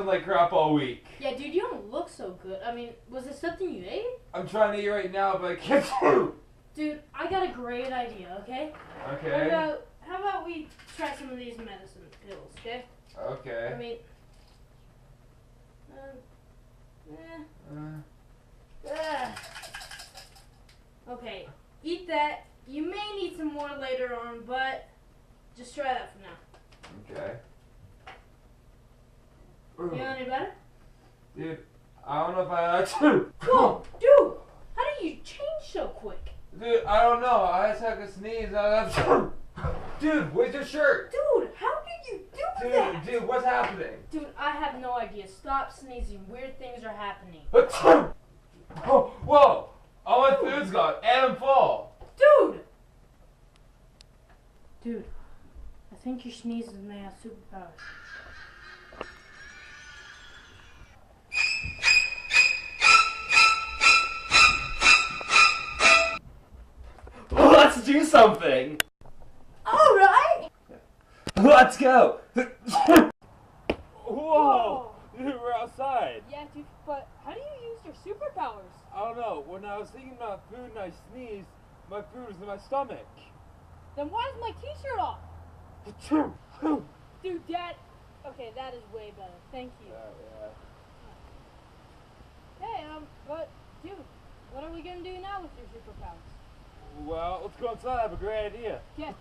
feeling like crap all week. Yeah, dude, you don't look so good. I mean, was it something you ate? I'm trying to eat right now, but I can't do. Dude, I got a great idea, okay? Okay. How about we try some of these medicine pills, okay? Okay. I mean, okay, eat that. You may need some more later on, but just try that for now. Okay. You know any better? Dude, I don't know if I actually. Whoa, dude! How do you change so quick? Dude, I don't know. I just had a sneeze. Dude, where's your shirt? Dude, how did you do that? Dude, what's happening? Dude, I have no idea. Stop sneezing. Weird things are happening. Oh, whoa! All my food's gone, and I'm full. Dude, I think your sneezes may have superpowers. Let's do something! Alright! Let's go! Whoa! Dude, we're outside. Yeah, dude, but how do you use your superpowers? I don't know. When I was thinking about food and I sneezed, my food was in my stomach. Then why is my t-shirt off? Dude, okay, that is way better. Thank you. Hey, but, dude, what are we gonna do now with your superpowers? Well, let's go inside. I have a great idea. Yeah.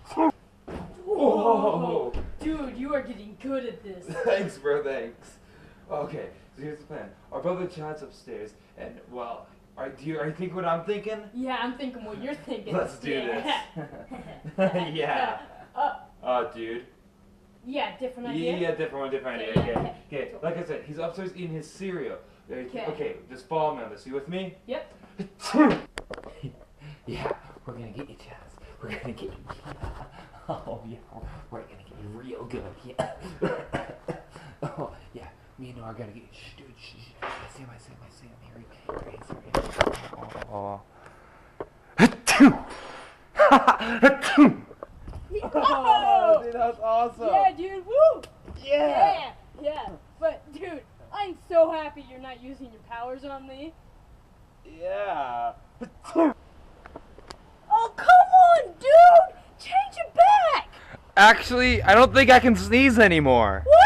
Whoa! Dude, you are getting good at this. Thanks, bro, thanks. Okay, so here's the plan. Our brother Chad's upstairs, and, well, are you thinking what I'm thinking? Yeah, I'm thinking what you're thinking. Let's do this. Yeah. Dude. Yeah, different idea? Yeah, different idea. Yeah, Okay, like I said, he's upstairs eating his cereal. Okay, just follow me on this. You with me? Yep. Yeah, we're gonna get you, Chaz. We're gonna get you. Oh, yeah, we're gonna get you real good. Yeah. Oh, yeah, me and Noah gotta get you. Shh, dude, shh. I see him. Oh. Oh, dude, that's awesome. Yeah, dude, woo! Yeah. Yeah. But, dude, I'm so happy you're not using your powers on me. Yeah. Oh, come on, dude! Change it back! Actually, I don't think I can sneeze anymore. What?